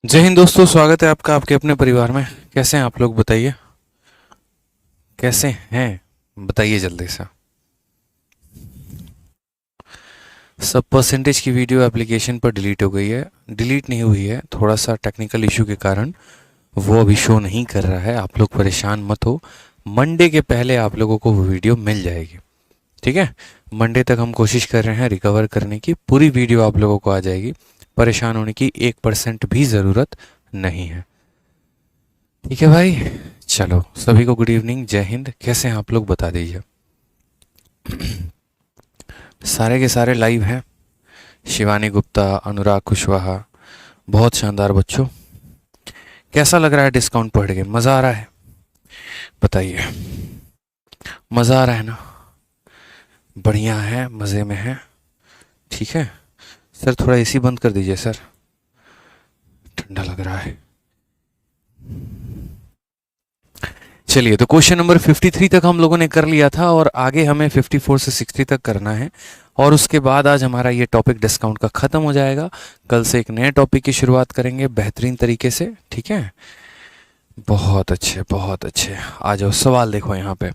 जय हिंद दोस्तों, स्वागत है आपका आपके अपने परिवार में। कैसे हैं आप लोग, बताइए कैसे हैं। बताइए जल्दी से। सब परसेंटेज की वीडियो एप्लीकेशन पर डिलीट हो गई है। डिलीट नहीं हुई है, थोड़ा सा टेक्निकल इशू के कारण वो अभी शो नहीं कर रहा है। आप लोग परेशान मत हो, मंडे के पहले आप लोगों को वो वीडियो मिल जाएगी। ठीक है, मंडे तक हम कोशिश कर रहे हैं रिकवर करने की। पूरी वीडियो आप लोगों को आ जाएगी। परेशान होने की 1% भी ज़रूरत नहीं है। ठीक है भाई, चलो सभी को गुड इवनिंग, जय हिंद। कैसे हैं आप लोग, बता दीजिए। सारे के सारे लाइव हैं। शिवानी गुप्ता, अनुराग कुशवाहा, बहुत शानदार बच्चों। कैसा लग रहा है डिस्काउंट पढ़ के, मज़ा आ रहा है? बताइए, मज़ा आ रहा है ना? बढ़िया है, मज़े में है। ठीक है सर, थोड़ा एसी बंद कर दीजिए सर, ठंडा लग रहा है। चलिए, तो क्वेश्चन नंबर 53 तक हम लोगों ने कर लिया था और आगे हमें 54 से 60 तक करना है। और उसके बाद आज हमारा ये टॉपिक डिस्काउंट का ख़त्म हो जाएगा। कल से एक नए टॉपिक की शुरुआत करेंगे बेहतरीन तरीके से। ठीक है, बहुत अच्छे बहुत अच्छे। आ जाओ, सवाल देखो यहाँ पे।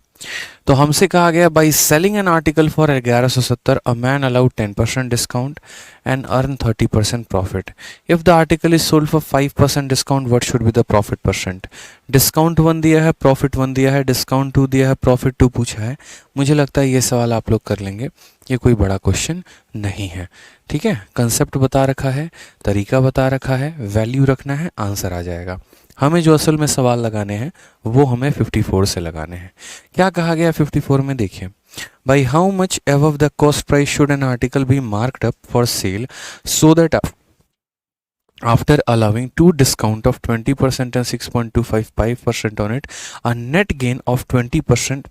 तो हमसे कहा गया, by selling an article for 1170 a man allowed 10% discount and earn 30% profit. If the article is sold for 5% discount, what should be the profit percent? Discount 1 दिया है, प्रॉफिट 1 दिया है, डिस्काउंट 2 दिया है, प्रॉफिट 2 पूछा है। मुझे लगता है ये सवाल आप लोग कर लेंगे, ये कोई बड़ा क्वेश्चन नहीं है। ठीक है, कंसेप्ट बता रखा है, तरीका बता रखा है, वैल्यू रखना है, आंसर आ जाएगा। हमें जो असल में सवाल लगाने हैं वो हमें 54 से लगाने हैं। क्या कहा गया 54 में, देखिए। By how much above the cost price should an article B marked up for sale so that after allowing two discount of 20% and 6.255% on it, a net gain of 20%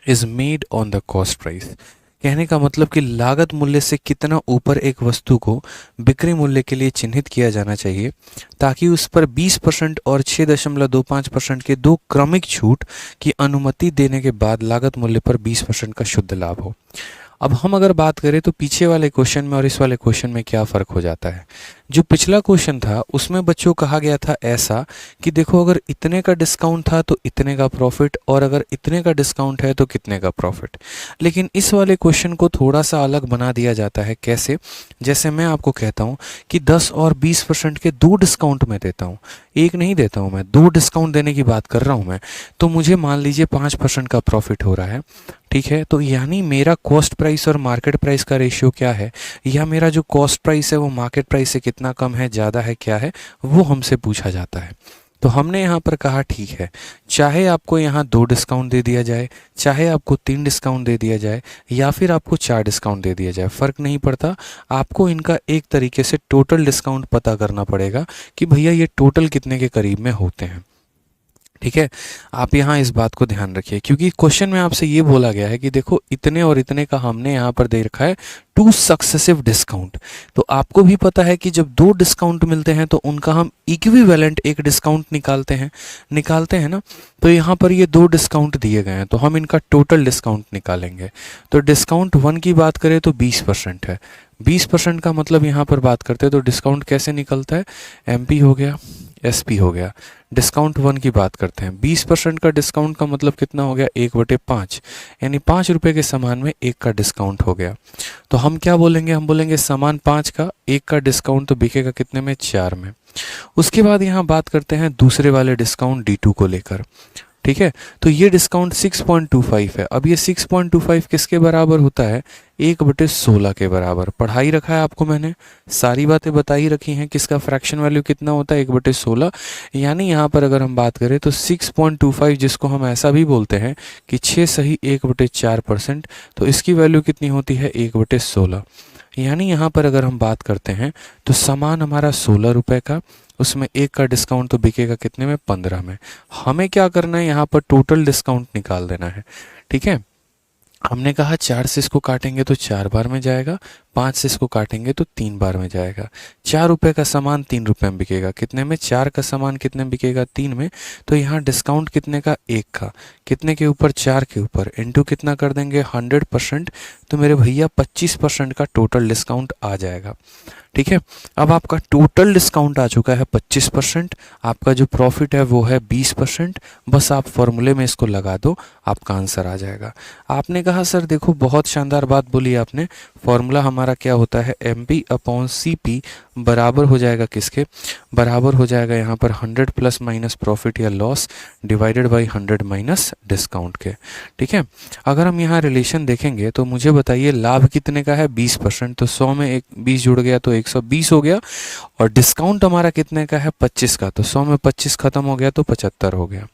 is made on the cost price। कहने का मतलब कि लागत मूल्य से कितना ऊपर एक वस्तु को बिक्री मूल्य के लिए चिन्हित किया जाना चाहिए ताकि उस पर 20% और 6.25% के दो क्रमिक छूट की अनुमति देने के बाद लागत मूल्य पर 20% का शुद्ध लाभ हो। अब हम अगर बात करें तो पीछे वाले क्वेश्चन में और इस वाले क्वेश्चन में क्या फ़र्क हो जाता है। जो पिछला क्वेश्चन था उसमें बच्चों कहा गया था ऐसा कि देखो, अगर इतने का डिस्काउंट था तो इतने का प्रॉफिट, और अगर इतने का डिस्काउंट है तो कितने का प्रॉफिट। लेकिन इस वाले क्वेश्चन को थोड़ा सा अलग बना दिया जाता है। कैसे? जैसे मैं आपको कहता हूँ कि 10 और 20% के दो डिस्काउंट मैं देता हूँ, एक नहीं देता हूँ मैं, दो डिस्काउंट देने की बात कर रहा हूँ मैं। तो मुझे मान लीजिए 5% का प्रॉफिट हो रहा है। ठीक है, तो यानी मेरा कॉस्ट प्राइस और मार्केट प्राइस का रेशियो क्या है, या मेरा जो कॉस्ट प्राइस है वो मार्केट प्राइस से कितना कम है, ज़्यादा है, क्या है, वो हमसे पूछा जाता है। तो हमने यहाँ पर कहा ठीक है, चाहे आपको यहाँ 2 डिस्काउंट दे दिया जाए, चाहे आपको 3 डिस्काउंट दे दिया जाए, या फिर आपको 4 डिस्काउंट दे दिया जाए, फ़र्क नहीं पड़ता। आपको इनका एक तरीके से टोटल डिस्काउंट पता करना पड़ेगा कि भैया ये टोटल कितने के करीब में होते हैं। ठीक है, आप यहाँ इस बात को ध्यान रखिए क्योंकि क्वेश्चन में आपसे ये बोला गया है कि देखो, इतने और इतने का हमने यहाँ पर दे रखा है 2 सक्सेसिव डिस्काउंट। तो आपको भी पता है कि जब 2 डिस्काउंट मिलते हैं तो उनका हम इक्विवेलेंट एक डिस्काउंट निकालते हैं ना। तो यहाँ पर ये 2 डिस्काउंट दिए गए हैं तो हम इनका टोटल डिस्काउंट निकालेंगे। तो डिस्काउंट 1 की बात करें तो 20% है। 20% का मतलब यहाँ पर बात करते हैं तो डिस्काउंट कैसे निकलता है, MP हो गया, SP हो गया। डिस्काउंट 1 की बात करते हैं, 20% का डिस्काउंट का मतलब कितना हो गया, 1/5, यानी 5 रुपये के सामान में 1 का डिस्काउंट हो गया। तो हम क्या बोलेंगे, हम बोलेंगे सामान 5 का 1 का डिस्काउंट तो बिकेगा कितने में, 4 में। उसके बाद यहाँ बात करते हैं दूसरे वाले डिस्काउंट D2 को लेकर। ठीक है, तो ये डिस्काउंट 6.25 है। अब ये 6.25 किसके बराबर होता है, 1/16 के बराबर। पढ़ाई रखा है आपको मैंने, सारी बातें बताई रखी हैं। किसका फ्रैक्शन वैल्यू कितना होता है, 1/16। यानी यहाँ पर अगर हम बात करें तो 6.25, जिसको हम ऐसा भी बोलते हैं कि 6 सही 1/4%, तो इसकी वैल्यू कितनी होती है, 1/16। यानी यहाँ पर अगर हम बात करते हैं तो सामान हमारा 16 रुपये का, उसमें 1 का डिस्काउंट तो बिकेगा कितने में, 15 में। हमें क्या करना है, यहाँ पर टोटल डिस्काउंट निकाल देना है। ठीक है, हमने कहा 4 से इसको काटेंगे तो 4 बार में जाएगा, 5 से इसको काटेंगे तो 3 बार में जाएगा। 4 रुपये का सामान 3 रुपये में बिकेगा, कितने में? 4 का सामान कितने में बिकेगा? 3 में। तो यहाँ डिस्काउंट कितने का? 1 का। कितने के ऊपर? 4 के ऊपर। इंटू कितना कर देंगे? 100%। तो मेरे भैया 25% का टोटल डिस्काउंट आ जाएगा। ठीक है, अब आपका टोटल डिस्काउंट आ चुका है 25%, आपका जो प्रॉफिट है वो है 20%। बस आप फॉर्मूले में इसको लगा दो, आपका आंसर आ जाएगा। आपने कहा सर देखो बहुत शानदार बात बोली आपने, फॉर्मूला हमारा क्या होता है? MP/CP बराबर हो जाएगा किसके? बराबर हो जाएगा यहाँ पर 100 प्लस माइनस प्रॉफिट या loss divided by 100 minus discount के। ठीक है, अगर हम यहाँ रिलेशन देखेंगे तो मुझे बताइए लाभ कितने का है? 20%। तो 100 में 20 जुड़ गया तो 120 हो गया, और डिस्काउंट हमारा कितने का है? 25 का। तो 100 में 25 खत्म हो गया तो 75 हो गया।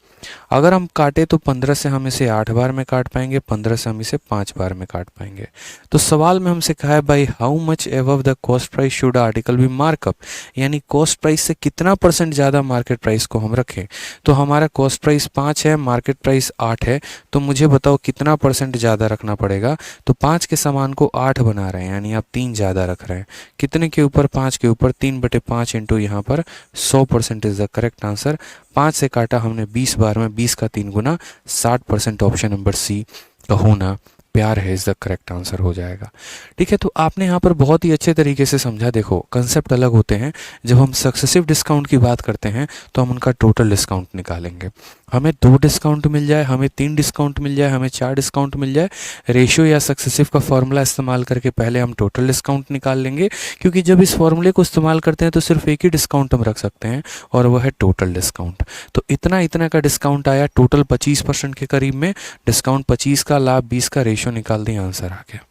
अगर हम काटे तो 15 से हम इसे 8 बार में काट पाएंगे, 15 से हम इसे 5 बार में काट पाएंगे। तो सवाल में हमसे कहा है by how much above the cost price should article be markup, यानी कॉस्ट प्राइस से कितना % ज़्यादा मार्केट प्राइस को हम रखें। तो हमारा कॉस्ट प्राइस 5 है, मार्केट प्राइस 8 है, तो मुझे बताओ कितना % ज़्यादा रखना पड़ेगा। तो 5 के सामान को 8 बना रहे हैं, यानी आप 3 ज़्यादा रख रहे हैं। कितने के ऊपर? 5 के ऊपर। 3/5 इंटू यहाँ पर 100% इज द करेक्ट आंसर। 5 से काटा हमने 20 बार में, 20 का 3 गुना 60%। ऑप्शन नंबर सी का होना प्यार है इज द करेक्ट आंसर हो जाएगा। ठीक है, तो आपने यहाँ पर बहुत ही अच्छे तरीके से समझा। देखो कंसेप्ट अलग होते हैं, जब हम सक्सेसिव डिस्काउंट की बात करते हैं तो हम उनका टोटल डिस्काउंट निकालेंगे। हमें 2 डिस्काउंट मिल जाए, हमें 3 डिस्काउंट मिल जाए, हमें 4 डिस्काउंट मिल जाए, रेशियो या सक्सेसिव का फॉर्मूला इस्तेमाल करके पहले हम टोटल डिस्काउंट निकाल लेंगे, क्योंकि जब इस फॉर्मूले को इस्तेमाल करते हैं तो सिर्फ एक ही डिस्काउंट हम रख सकते हैं और वह है टोटल डिस्काउंट। तो इतना इतना का डिस्काउंट आया, टोटल 25% के करीब में, डिस्काउंट 25 का, लाभ 20 का, रेशियो निकाल दें, आंसर आ गया।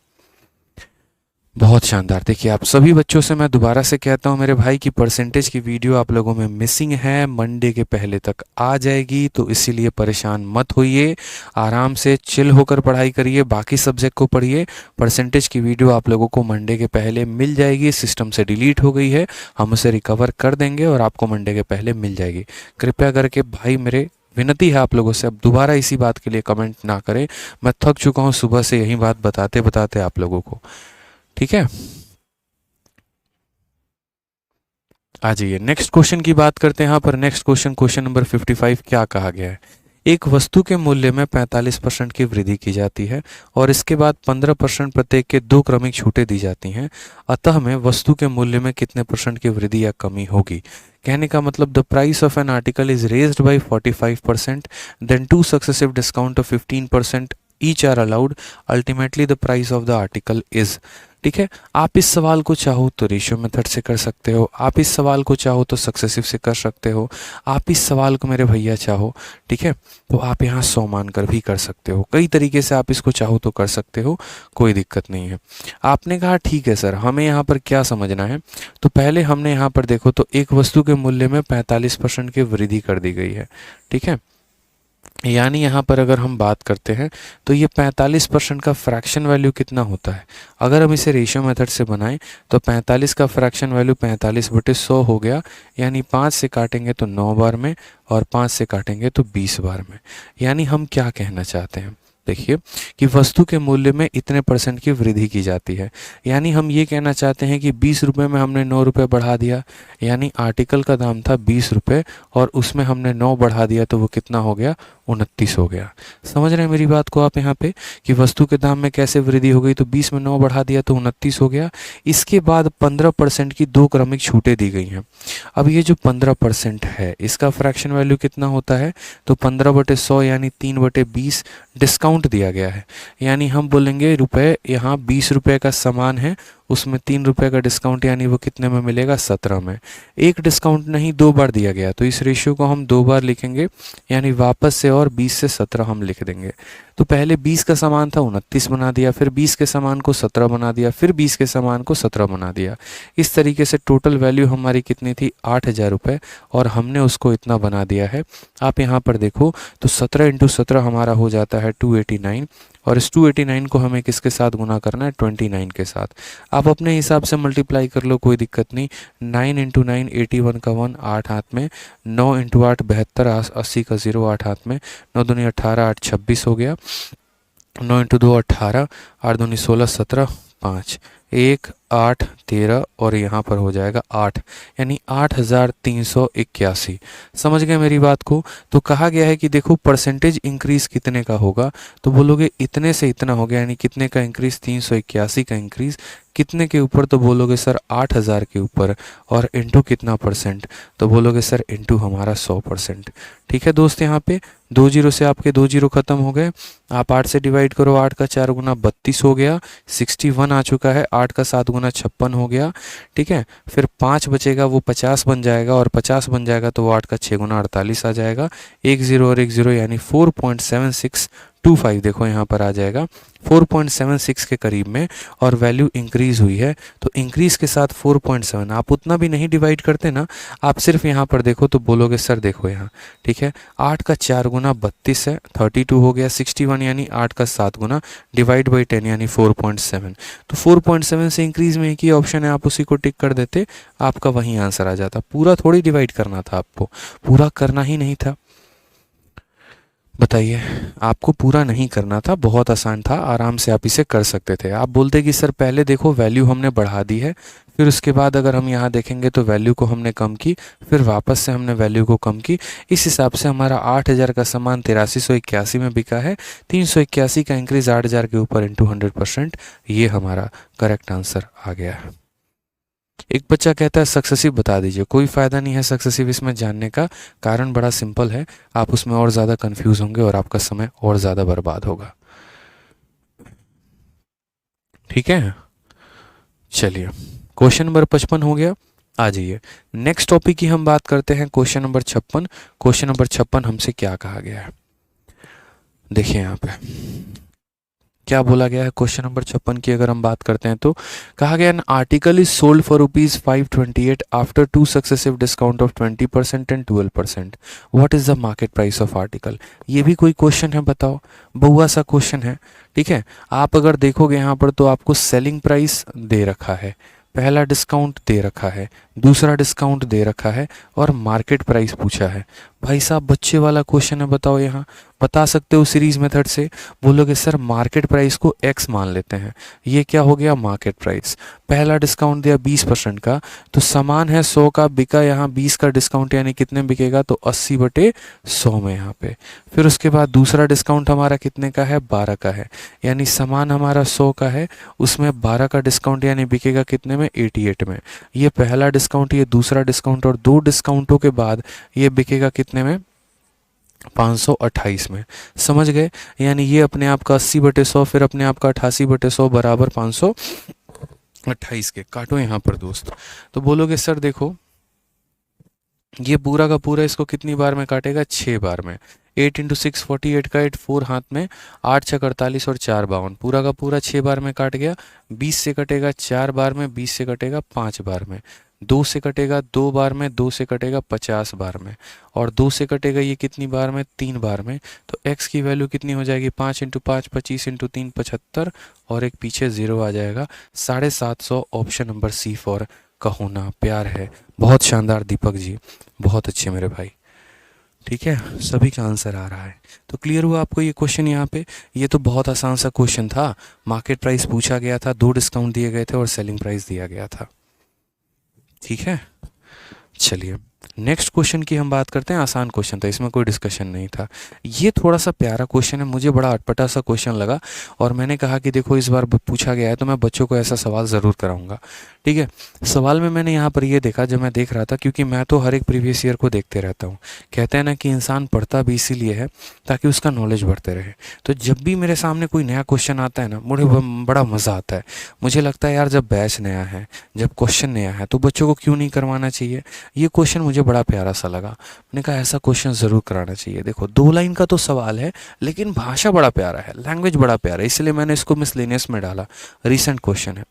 बहुत शानदार। देखिए आप सभी बच्चों से मैं दोबारा से कहता हूं मेरे भाई की परसेंटेज की वीडियो आप लोगों में मिसिंग है, मंडे के पहले तक आ जाएगी, तो इसीलिए परेशान मत होइए, आराम से चिल होकर पढ़ाई करिए, बाकी सब्जेक्ट को पढ़िए। परसेंटेज की वीडियो आप लोगों को मंडे के पहले मिल जाएगी, सिस्टम से डिलीट हो गई है, हम उसे रिकवर कर देंगे और आपको मंडे के पहले मिल जाएगी। कृपया करके भाई मेरे विनती है आप लोगों से, अब दोबारा इसी बात के लिए कमेंट ना करें, मैं थक चुका हूँ सुबह से यही बात बताते बताते आप लोगों को। ठीक है, आ जाइए नेक्स्ट क्वेश्चन की बात करते हैं। यहाँ पर नेक्स्ट क्वेश्चन, क्वेश्चन नंबर 55 क्या कहा गया है? एक वस्तु के मूल्य में 45% की वृद्धि की जाती है और इसके बाद 15% प्रत्येक के 2 क्रमिक छूटें दी जाती हैं, अतः में वस्तु के मूल्य में कितने % की वृद्धि या कमी होगी? कहने का मतलब the price of an article is raised by 45%, then 2 successive discount of 15% each are allowed, ultimately the price of the article is. ठीक है, आप इस सवाल को चाहो तो रेशियो मेथड से कर सकते हो, आप इस सवाल को चाहो तो सक्सेसिव से कर सकते हो, आप इस सवाल को मेरे भैया चाहो, ठीक है, तो आप यहाँ 100 मानकर भी कर सकते हो। कई तरीके से आप इसको चाहो तो कर सकते हो, कोई दिक्कत नहीं है। आपने कहा ठीक है सर, हमें यहाँ पर क्या समझना है? तो पहले हमने यहाँ पर देखो तो एक वस्तु के मूल्य में 45% की वृद्धि कर दी गई है। ठीक है, यानी यहाँ पर अगर हम बात करते हैं तो ये 45% का फ्रैक्शन वैल्यू कितना होता है? अगर हम इसे रेशियो मेथड से बनाएं तो 45 का फ्रैक्शन वैल्यू 45/100 हो गया, यानी 5 से काटेंगे तो 9 बार में और 5 से काटेंगे तो 20 बार में। यानी हम क्या कहना चाहते हैं? देखिए कि वस्तु के मूल्य में इतने % की वृद्धि की जाती है, यानी हम ये कहना चाहते हैं कि 20 रुपये में हमने 9 रुपये बढ़ा दिया, यानी आर्टिकल का दाम था 20 रुपये और उसमें हमने 9 बढ़ा दिया तो वो कितना हो गया? 29 हो गया। समझ रहे हैं मेरी बात को आप यहाँ पे कि वस्तु के दाम में कैसे वृद्धि हो गई? तो 20 में 9 बढ़ा दिया तो 29 हो गया। इसके बाद 15% की 2 क्रमिक छूटें दी गई हैं। अब ये जो 15% है इसका फ्रैक्शन वैल्यू कितना होता है? तो 15/100 यानी 3/20 डिस्काउंट दिया गया है, यानी हम बोलेंगे रुपए, यहाँ 20 रुपये का सामान है, उसमें 3 रुपये का डिस्काउंट, यानी वो कितने में मिलेगा? 17 में। एक डिस्काउंट नहीं 2 बार दिया गया, तो इस रेशियो को हम 2 बार लिखेंगे, यानी वापस से और 20 से 17 हम लिख देंगे। तो पहले 20 का सामान था 29 बना दिया, फिर 20 के सामान को 17 बना दिया, फिर 20 के सामान को 17 बना दिया। इस तरीके से टोटल वैल्यू हमारी कितनी थी? 8,000 रुपये, और हमने उसको इतना बना दिया है। आप यहाँ पर देखो तो 17 × 17 हमारा हो जाता है 289, और इस 289 को हमें किसके साथ गुना करना है? 29 के साथ। आप अपने हिसाब से मल्टीप्लाई कर लो, कोई दिक्कत नहीं। 9 × 9 81 का 1 8 हाथ में, 9 × 8 72, 80 का 0 8 हाथ में, 9 दूनी 18, 8 26 हो गया, 9 × 2 18, 8 दूनी 16 17, 5, 1, 8, 13 और यहाँ पर हो जाएगा 8, यानी 8,381। समझ गए मेरी बात को? तो कहा गया है कि देखो परसेंटेज इंक्रीज कितने का होगा, तो बोलोगे इतने से इतना हो गया, यानी कितने का इंक्रीज, 381 का इंक्रीज कितने के ऊपर, तो बोलोगे सर 8,000 के ऊपर, और इंटू कितना परसेंट, तो बोलोगे सर इंटू हमारा 100%। ठीक है दोस्त, यहाँ पे 2 जीरो से आपके 2 जीरो खत्म हो गए, आप 8 से डिवाइड करो, 8 का 4 गुना 32 हो गया, 61 आ चुका है, 8 का 7 गुना 56 हो गया। ठीक है, फिर 5 बचेगा, वो 50 बन जाएगा, और 50 बन जाएगा तो वो 8 का 6 गुना 48 आ जाएगा, 1 जीरो और 1 जीरो यानी 4.7625 देखो यहाँ पर आ जाएगा 4.76 के करीब में, और वैल्यू इंक्रीज हुई है, तो इंक्रीज के साथ 4.7 आप उतना भी नहीं डिवाइड करते ना, आप सिर्फ यहाँ पर देखो तो बोलोगे सर देखो यहाँ, ठीक है, 8 का 4 गुना 32 है, 32 हो गया, 61 यानी 8 का 7 गुना डिवाइड बाई 10 यानी 4.7, तो 4.7 से इंक्रीज में एक ही ऑप्शन है, आप उसी को टिक कर देते, आपका वही आंसर आ जाता। पूरा थोड़ी डिवाइड करना था आपको, पूरा करना ही नहीं था, बताइए, आपको पूरा नहीं करना था, बहुत आसान था, आराम से आप इसे कर सकते थे। आप बोलते कि सर पहले देखो वैल्यू हमने बढ़ा दी है, फिर उसके बाद अगर हम यहाँ देखेंगे तो वैल्यू को हमने कम की, फिर वापस से हमने वैल्यू को कम की, इस हिसाब से हमारा 8,000 का सामान 8381 में बिका है, 381 का इंक्रीज 8,000 के ऊपर इंटू 100%, ये हमारा करेक्ट आंसर आ गया है। एक बच्चा कहता है सक्सेसिव बता दीजिए, कोई फ़ायदा नहीं है सक्सेसिव इसमें जानने का, कारण बड़ा सिंपल है, आप उसमें और ज़्यादा कंफ्यूज होंगे और आपका समय और ज़्यादा बर्बाद होगा। ठीक है, चलिए क्वेश्चन नंबर 55 हो गया, आ जाइए नेक्स्ट टॉपिक की हम बात करते हैं, क्वेश्चन नंबर 56। क्वेश्चन नंबर 56 हमसे क्या कहा गया है, देखिए यहाँ पे क्या बोला गया है। क्वेश्चन नंबर 56 की अगर हम बात करते हैं तो कहा गया N article is sold for ₹528 after 2 successive discount of 20% and 12%, what is the market price of article. ये भी कोई क्वेश्चन है, बताओ, बहुआ सा क्वेश्चन है। ठीक है, आप अगर देखोगे यहाँ पर तो आपको सेलिंग प्राइस दे रखा है, पहला डिस्काउंट दे रखा है, दूसरा डिस्काउंट दे रखा है, और मार्केट प्राइस पूछा है। भाई साहब बच्चे वाला क्वेश्चन है, बताओ यहाँ बता सकते हो सीरीज मेथड से, बोलोगे सर मार्केट प्राइस को x मान लेते हैं, ये क्या हो गया मार्केट प्राइस, पहला डिस्काउंट दिया 20% का, तो सामान है 100 का, बिका यहाँ 20 का डिस्काउंट यानी कितने बिकेगा, तो 80/100 में यहाँ पे। फिर उसके बाद दूसरा डिस्काउंट हमारा कितने का है, 12 का है, यानी सामान हमारा 100 का है, उसमें 12 का डिस्काउंट यानी बिकेगा कितने में, 88 में। ये पहला डिस्काउंट, ये दूसरा डिस्काउंट, और 2 डिस्काउंटों के बाद ये बिकेगा कितने में, 528 में। समझ गए, यानी ये अपने आप का 80/100, फिर अपने आप का 88/100 बराबर 528 के। काटो यहाँ पर दोस्त, तो बोलोगे सर देखो ये पूरा का पूरा इसको कितनी बार में काटेगा, 6 बार में। 8 × 6 48 का 8, 4 हाथ में, 8 × 6 48 और 4 52, पूरा का पूरा 6 बार में काट गया। 20 से कटेगा 4 बार में, 20 से कटेगा 5 बार में, 2 से कटेगा 2 बार में, 2 से कटेगा 50 बार में, और 2 से कटेगा ये कितनी बार में, 3 बार में। तो x की वैल्यू कितनी हो जाएगी, 5 × 5 25 × 3 75, और एक पीछे 0 आ जाएगा, 750। ऑप्शन नंबर सी फॉर का होना प्यार है। बहुत शानदार दीपक जी, बहुत अच्छे मेरे भाई। ठीक है, सभी का आंसर आ रहा है, तो क्लियर हुआ आपको ये क्वेश्चन यहाँ पे। ये तो बहुत आसान सा क्वेश्चन था, मार्केट प्राइस पूछा गया था, 2 डिस्काउंट दिए गए थे और सेलिंग प्राइस दिया गया था। ठीक है, चलिए नेक्स्ट क्वेश्चन की हम बात करते हैं। आसान क्वेश्चन था, इसमें कोई डिस्कशन नहीं था। ये थोड़ा सा प्यारा क्वेश्चन है, मुझे बड़ा अटपटा सा क्वेश्चन लगा, और मैंने कहा कि देखो इस बार पूछा गया है तो मैं बच्चों को ऐसा सवाल ज़रूर कराऊंगा। ठीक है, सवाल में मैंने यहाँ पर ये देखा, जब मैं देख रहा था, क्योंकि मैं तो हर एक प्रीवियस ईयर को देखते रहता हूँ, कहते हैं ना कि इंसान पढ़ता भी इसीलिए है ताकि उसका नॉलेज बढ़ते रहे। तो जब भी मेरे सामने कोई नया क्वेश्चन आता है ना, मुझे बड़ा मज़ा आता है। मुझे लगता है यार जब बैच नया है, जब क्वेश्चन नया है, तो बच्चों को क्यों नहीं करवाना चाहिए। ये क्वेश्चन मुझे बड़ा प्यारा सा लगा, मैंने कहा ऐसा क्वेश्चन ज़रूर कराना चाहिए। देखो 2 लाइन का तो सवाल है, लेकिन भाषा बड़ा प्यारा है, लैंग्वेज बड़ा प्यारा है, इसलिए मैंने इसको मिसलेनियस में डाला। रीसेंट क्वेश्चन है,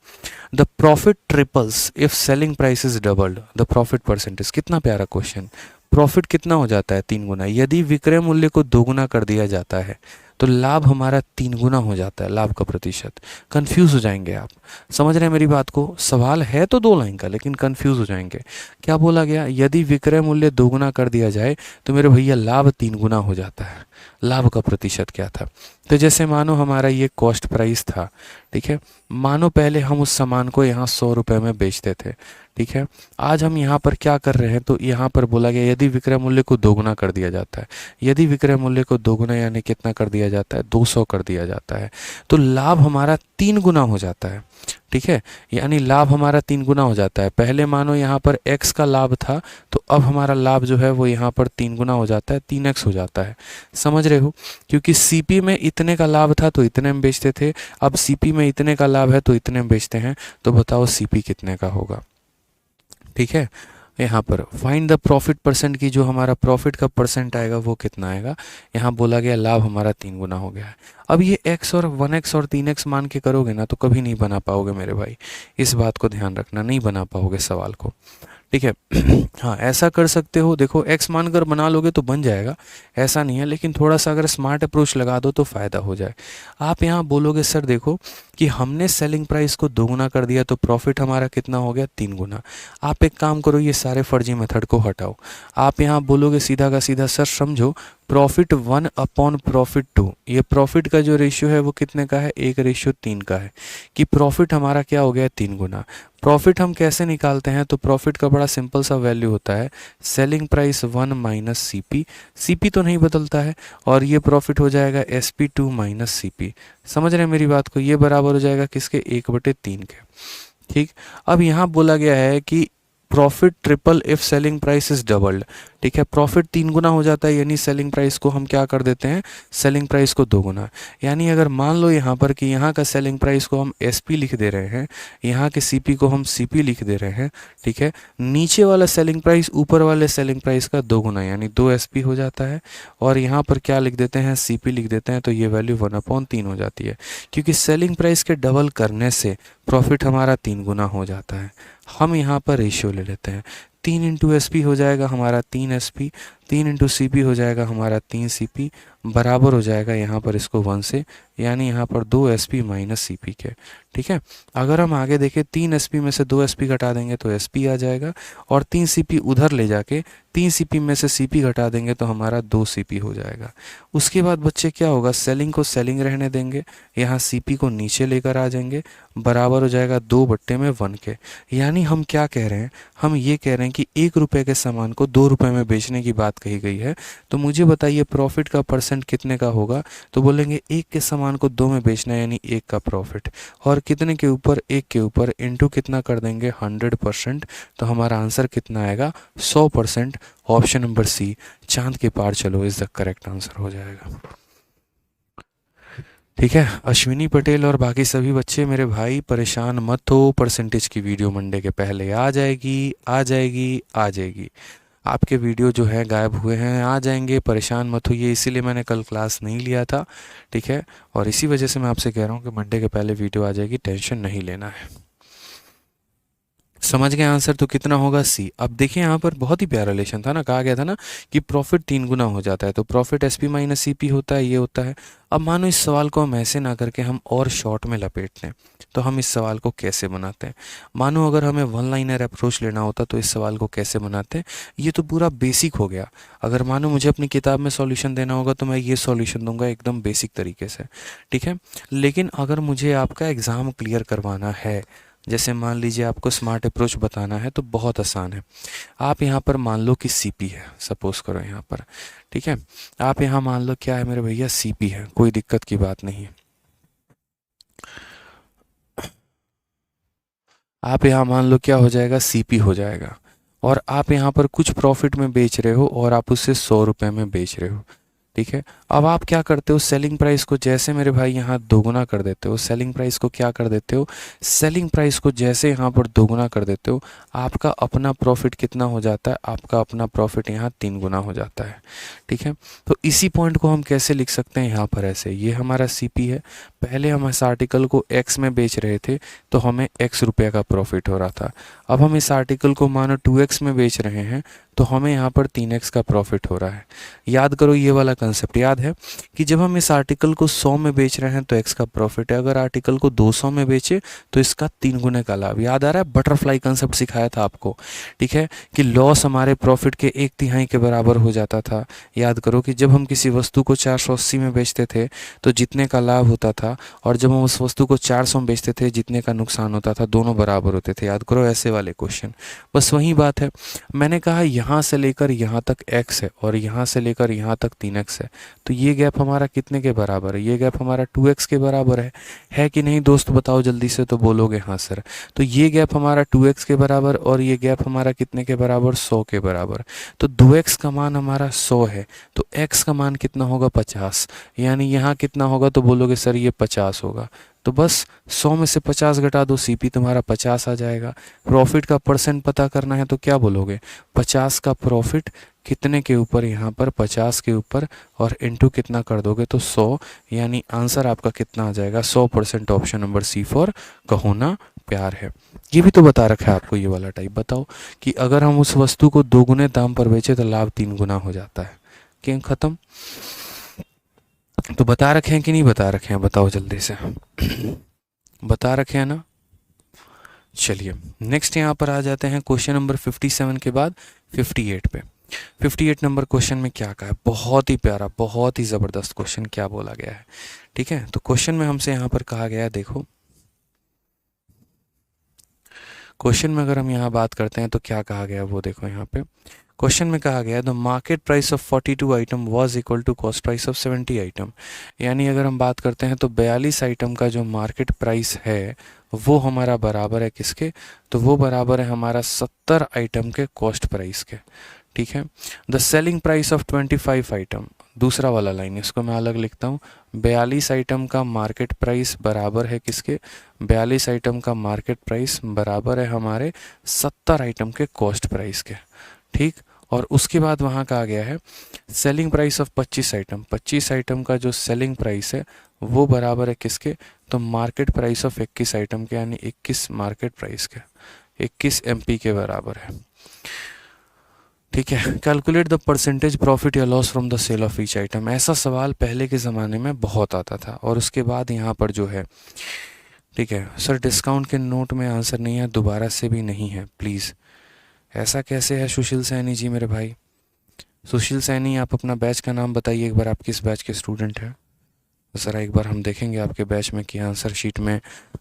the profit triples if selling price is doubled, the profit percentage. कितना प्यारा क्वेश्चन, प्रॉफिट कितना हो जाता है, 3 गुना। यदि विक्रय मूल्य को 2 गुना कर दिया जाता है तो लाभ हमारा 3 गुना हो जाता है, लाभ का प्रतिशत। कंफ्यूज हो जाएंगे आप, समझ रहे हैं मेरी बात को। सवाल है तो 2 लाइन का, लेकिन कंफ्यूज हो जाएंगे। क्या बोला गया, यदि विक्रय मूल्य 2 गुना कर दिया जाए तो मेरे भैया लाभ 3 गुना हो जाता है। लाभ का प्रतिशत क्या था। तो जैसे मानो हमारा ये कॉस्ट प्राइस था, ठीक है, मानो पहले हम उस सामान को यहाँ 100 रुपये में बेचते थे, ठीक है। आज हम यहाँ पर क्या कर रहे हैं, तो यहाँ पर बोला गया यदि विक्रय मूल्य को दोगुना कर दिया जाता है, यदि विक्रय मूल्य को दोगुना यानी कितना कर दिया जाता है, 200 कर दिया जाता है, तो लाभ हमारा 3 गुना हो जाता है, ठीक है। यानी लाभ हमारा 3 गुना हो जाता है। पहले मानो यहाँ पर x का लाभ था, तो अब हमारा लाभ जो है वो यहाँ पर 3 गुना हो जाता है, 3x हो जाता है। समझ रहे हो, क्योंकि सीपी में इतने का लाभ था तो इतने में बेचते थे, अब सीपी में इतने का लाभ है तो इतने में बेचते हैं, तो बताओ सीपी कितने का होगा, ठीक है। यहाँ पर फाइंड द प्रॉफिट परसेंट की जो हमारा प्रॉफिट का परसेंट आएगा वो कितना आएगा। यहाँ बोला गया लाभ हमारा 3 गुना हो गया है। अब ये x और 1x और 3x मान के करोगे ना तो कभी नहीं बना पाओगे मेरे भाई, इस बात को ध्यान रखना, नहीं बना पाओगे सवाल को, ठीक है। हाँ ऐसा कर सकते हो, देखो x मानकर बना लोगे तो बन जाएगा, ऐसा नहीं है, लेकिन थोड़ा सा अगर स्मार्ट अप्रोच लगा दो तो फ़ायदा हो जाए। आप यहाँ बोलोगे सर देखो कि हमने सेलिंग प्राइस को 2 गुना कर दिया तो प्रॉफिट हमारा कितना हो गया, 3 गुना। आप एक काम करो, ये सारे फर्जी मेथड को हटाओ। आप यहाँ बोलोगे सीधा का सीधा सर समझो प्रॉफिट 1 अपॉन प्रॉफिट 2, ये प्रॉफिट का जो रेशियो है वो कितने का है, 1:3 का है, कि प्रॉफिट हमारा क्या हो गया, 3 गुना। प्रॉफिट हम कैसे निकालते हैं, तो प्रॉफिट का बड़ा सिंपल सा वैल्यू होता है selling price 1 minus CP, CP तो नहीं बदलता है, और ये प्रॉफिट हो जाएगा SP2 माइनस सीपी। समझ रहे हैं मेरी बात को, ये बराबर हो जाएगा किसके, 1/3 के, ठीक। अब यहाँ बोला गया है कि profit triple if selling price is doubled, ठीक है। प्रॉफिट 3 गुना हो जाता है, यानी सेलिंग प्राइस को हम क्या कर देते हैं, सेलिंग प्राइस को 2 गुना। यानी अगर मान लो यहाँ पर कि यहाँ का सेलिंग प्राइस को हम SP लिख दे रहे हैं, यहाँ के CP को हम CP लिख दे रहे हैं, ठीक है। नीचे वाला सेलिंग प्राइस ऊपर वाले सेलिंग प्राइस का 2 गुना यानी 2 SP हो जाता है, और यहाँ पर क्या लिख देते हैं, CP लिख देते हैं, तो ये वैल्यू 1/3 हो जाती है, क्योंकि सेलिंग प्राइस के डबल करने से प्रॉफिट हमारा 3 गुना हो जाता है। हम यहाँ पर रेशियो ले लेते हैं, 3 इंटू SP हो जाएगा हमारा 3 SP, 3 इंटू CP हो जाएगा हमारा 3 CP, बराबर हो जाएगा यहाँ पर इसको 1 से, यानी यहाँ पर 2 SP माइनस CP के, ठीक है। अगर हम आगे देखें 3 SP में से 2 SP घटा देंगे तो SP आ जाएगा, और 3 CP उधर ले जाके 3 CP में से CP घटा देंगे तो हमारा 2 CP हो जाएगा। उसके बाद बच्चे क्या होगा, सेलिंग को सेलिंग रहने देंगे, यहाँ CP को नीचे लेकर आ जाएंगे, बराबर हो जाएगा 2/1 के। यानी हम क्या कह रहे हैं, हम ये कह रहे हैं कि 1 रुपये के सामान को 2 रुपये में बेचने की बात कही गई है, तो मुझे बताइए प्रॉफिट का परसेंट कितने का होगा, तो बोलेंगे 1 के सामान को 2 में बेचना है यानी 1 का प्रॉफिट, और कितने के ऊपर, 1 के ऊपर इंटू कितना कर देंगे 100%, तो हमारा आंसर कितना आएगा 100%। ऑप्शन नंबर सी चांद के पार चलो इज द करेक्ट आंसर हो जाएगा, ठीक है। अश्विनी पटेल और बाकी सभी बच्चे मेरे भाई परेशान मत हो, परसेंटेज की वीडियो मंडे के पहले आ जाएगी, आ जाएगी, आ जाएगी। आपके वीडियो जो है गायब हुए हैं, आ जाएंगे, परेशान मत होइए, इसीलिए मैंने कल क्लास नहीं लिया था, ठीक है। और इसी वजह से मैं आपसे कह रहा हूँ कि मंडे के पहले वीडियो आ जाएगी, टेंशन नहीं लेना है। समझ गए आंसर, तो कितना होगा सी। अब देखिए यहाँ पर बहुत ही प्यारा रिलेशन था ना, कहा गया था ना कि प्रॉफिट 3 गुना हो जाता है, तो प्रॉफिट SP माइनस CP होता है, ये होता है। अब मानो इस सवाल को हम ऐसे ना करके हम और शॉर्ट में लपेट लें, तो हम इस सवाल को कैसे बनाते हैं। मानो अगर हमें वन लाइनर अप्रोच लेना होता तो इस सवाल को कैसे बनाते हैं, ये तो पूरा बेसिक हो गया। अगर मानो मुझे अपनी किताब में सॉल्यूशन देना होगा तो मैं ये सॉल्यूशन दूंगा एकदम बेसिक तरीके से, ठीक है। लेकिन अगर मुझे आपका एग्ज़ाम क्लियर करवाना है, जैसे मान लीजिए आपको स्मार्ट अप्रोच बताना है, तो बहुत आसान है। आप यहाँ पर मान लो कि CP है, सपोज करो यहाँ पर, ठीक है। आप यहाँ मान लो क्या है मेरे भैया, CP है, कोई दिक्कत की बात नहीं है। आप यहाँ मान लो क्या हो जाएगा, CP हो जाएगा, और आप यहाँ पर कुछ प्रॉफिट में बेच रहे हो और आप उससे 100 रुपये में बेच रहे हो, ठीक है। अब आप क्या करते हो, सेलिंग प्राइस को जैसे मेरे भाई यहाँ 2 गुना कर देते हो, सेलिंग प्राइस को क्या कर देते हो, सेलिंग प्राइस को जैसे यहाँ पर 2 गुना कर देते हो, आपका अपना प्रॉफिट कितना हो जाता है, आपका अपना प्रॉफिट यहाँ 3 गुना हो जाता है, ठीक है। तो इसी पॉइंट को हम कैसे लिख सकते हैं, यहाँ पर ऐसे, ये हमारा CP है, पहले हम इस आर्टिकल को X में बेच रहे थे तो हमें X रुपये का प्रॉफिट हो रहा था। अब हम इस आर्टिकल को मानो 2X में बेच रहे हैं तो हमें यहाँ पर 3X का प्रॉफिट हो रहा है। याद करो ये वाला कंसेप्ट, याद याद है कि जब हम इस आर्टिकल को 100 में बेच रहे हैं तो x का प्रॉफिट है, अगर आर्टिकल को 200 में बेचे तो इसका 3 गुने का लाभ। याद आ रहा है, बटरफ्लाई कंसेप्ट सिखाया था आपको, ठीक है, कि लॉस हमारे प्रॉफिट के 1/3 के बराबर हो जाता था। याद करो कि जब हम किसी वस्तु को 480 में बेचते थे तो जितने का लाभ होता था, और जब हम उस वस्तु को 400 में बेचते थे जितने का नुकसान होता था, दोनों बराबर होते थे। याद करो ऐसे वाले क्वेश्चन, बस वही बात है। मैंने कहा यहाँ से लेकर यहाँ तक x है और यहाँ से लेकर यहाँ तक 3x है, तो ये गैप हमारा कितने के बराबर है? ये गैप हमारा 2x के बराबर है कि नहीं दोस्त? बताओ जल्दी से, तो बोलोगे हाँ सर। तो ये गैप हमारा 2x के बराबर और ये गैप हमारा कितने के बराबर? 100 के बराबर। तो 2x का मान हमारा 100 है, तो x का मान कितना होगा? 50। यानी यहाँ कितना होगा? तो बोलोगे सर ये 50 होगा। तो बस 100 में से 50 घटा दो, सीपी तुम्हारा 50 आ जाएगा। प्रॉफिट का परसेंट पता करना है तो क्या बोलोगे? 50 का प्रॉफिट कितने के ऊपर? यहाँ पर 50 के ऊपर, और इनटू कितना कर दोगे? तो 100। यानी आंसर आपका कितना आ जाएगा? 100%। ऑप्शन नंबर सी फॉर कहो ना प्यार है। ये भी तो बता रखा है आपको, ये वाला टाइप। बताओ कि अगर हम उस वस्तु को 2 गुने दाम पर बेचे तो लाभ 3 गुना हो जाता है। गेम खत्म। तो बता रखे हैं कि नहीं बता रखे हैं? बताओ जल्दी से। बता रखे हैं ना? चलिए नेक्स्ट यहाँ पर आ जाते हैं क्वेश्चन नंबर 57 के बाद 58 पे। 58 नंबर क्वेश्चन में क्या कहा है? बहुत ही प्यारा, बहुत ही ज़बरदस्त क्वेश्चन क्या बोला गया है, ठीक है। तो क्वेश्चन में हमसे यहाँ पर कहा गया है, देखो क्वेश्चन में अगर हम यहाँ बात करते हैं तो क्या कहा गया है वो देखो। यहाँ पे क्वेश्चन में कहा गया the market price of 42 item was equal to cost price of 70 item. यानी अगर हम बात करते हैं तो 42 आइटम का जो मार्केट प्राइस है वो हमारा बराबर है किसके? तो वो बराबर है हमारा 70 आइटम के कॉस्ट प्राइस के, ठीक है। The selling price of 25 item, दूसरा वाला लाइन इसको मैं अलग लिखता हूँ। 42 आइटम का मार्केट प्राइस बराबर है किसके? 42 आइटम का मार्केट प्राइस बराबर है हमारे 70 आइटम के कॉस्ट प्राइस के, ठीक। और उसके बाद वहाँ कहा गया है selling price of 25 item, 25 item का जो सेलिंग प्राइस है वो बराबर है किसके? तो मार्केट प्राइस ऑफ 21 आइटम के, यानी 21 मार्केट प्राइस के, 21 MP के बराबर है, ठीक है। कैलकुलेट द परसेंटेज प्रॉफिट या loss from the sale of each item. ऐसा सवाल पहले के ज़माने में बहुत आता था। और उसके बाद यहाँ पर जो है, ठीक है सर डिस्काउंट के नोट में आंसर नहीं है, दोबारा से भी नहीं है प्लीज़। ऐसा कैसे है सुशील सैनी जी मेरे भाई? सुशील सैनी, आप अपना बैच का नाम बताइए एक बार, आप किस बैच के स्टूडेंट हैं? तो ज़रा एक बार हम देखेंगे आपके बैच में कि आंसर शीट में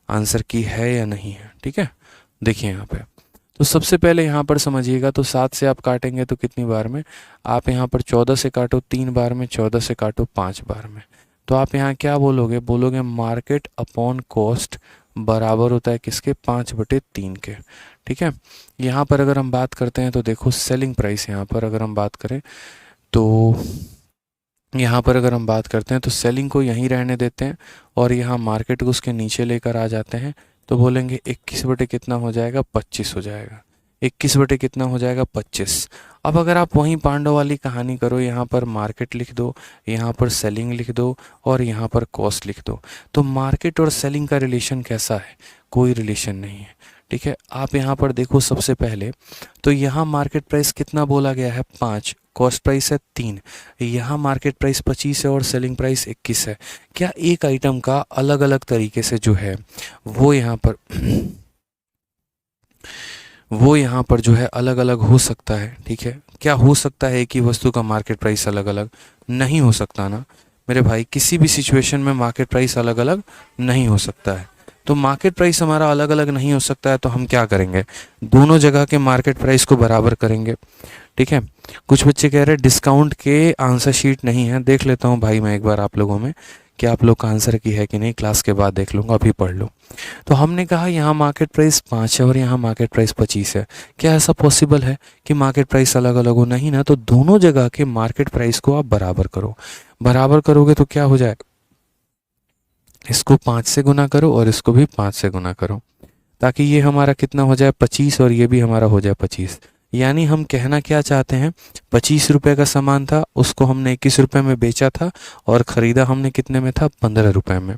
आंसर की है या नहीं है, ठीक है। देखिए यहाँ पे तो सबसे पहले यहाँ पर समझिएगा, तो 7 से आप काटेंगे तो कितनी बार में? आप यहाँ पर 14 से काटो 3 बार में, 14 से काटो 5 बार में। तो आप यहाँ क्या बोलोगे? बोलोगे मार्केट अपॉन कॉस्ट बराबर होता है किसके? 5/3 के, ठीक है। यहाँ पर अगर हम बात करते हैं तो देखो सेलिंग प्राइस, यहाँ पर अगर हम बात करें तो यहाँ पर अगर हम बात करते हैं तो सेलिंग को यहीं रहने देते हैं और यहाँ मार्केट को उसके नीचे लेकर आ जाते हैं। तो बोलेंगे 21 बटे कितना हो जाएगा? 25 हो जाएगा। 21 बटे कितना हो जाएगा? 25। अब अगर आप वहीं पांडव वाली कहानी करो, यहाँ पर मार्केट लिख दो, यहाँ पर सेलिंग लिख दो और यहाँ पर कॉस्ट लिख दो। तो मार्केट और सेलिंग का रिलेशन कैसा है? कोई रिलेशन नहीं है, ठीक है। आप यहाँ पर देखो सबसे पहले तो यहाँ मार्केट प्राइस कितना बोला गया है? 5, कॉस्ट प्राइस है 3, यहाँ मार्केट प्राइस 25 है और सेलिंग प्राइस 21 है। क्या एक आइटम का अलग अलग तरीके से जो है वो यहाँ पर जो है अलग अलग हो सकता है, ठीक है। क्या हो सकता है कि वस्तु का मार्केट प्राइस अलग अलग? नहीं हो सकता ना मेरे भाई, किसी भी सिचुएशन में मार्केट प्राइस अलग अलग नहीं हो सकता है। तो मार्केट प्राइस हमारा अलग अलग नहीं हो सकता है तो हम क्या करेंगे? दोनों जगह के मार्केट प्राइस को बराबर करेंगे, ठीक है। कुछ बच्चे कह रहे हैं डिस्काउंट के आंसर शीट नहीं है। देख लेता हूँ भाई मैं एक बार आप लोगों में कि आप लोग का आंसर की है कि नहीं, क्लास के बाद देख लूँगा, अभी पढ़ लो। तो हमने कहा यहाँ मार्केट प्राइस 5 है और यहाँ मार्केट प्राइस 25 है। क्या ऐसा पॉसिबल है कि मार्केट प्राइस अलग अलग हो? नहीं ना। तो दोनों जगह के मार्केट प्राइस को आप बराबर करो। बराबर करोगे तो क्या हो जाएगा? इसको 5 से गुना करो और इसको भी 5 से गुना करो, ताकि ये हमारा कितना हो जाए? 25 और ये भी हमारा हो जाए 25। यानी हम कहना क्या चाहते हैं, 25 रुपये का सामान था, उसको हमने 21 रुपये में बेचा था और ख़रीदा हमने कितने में था, 15 रुपये में।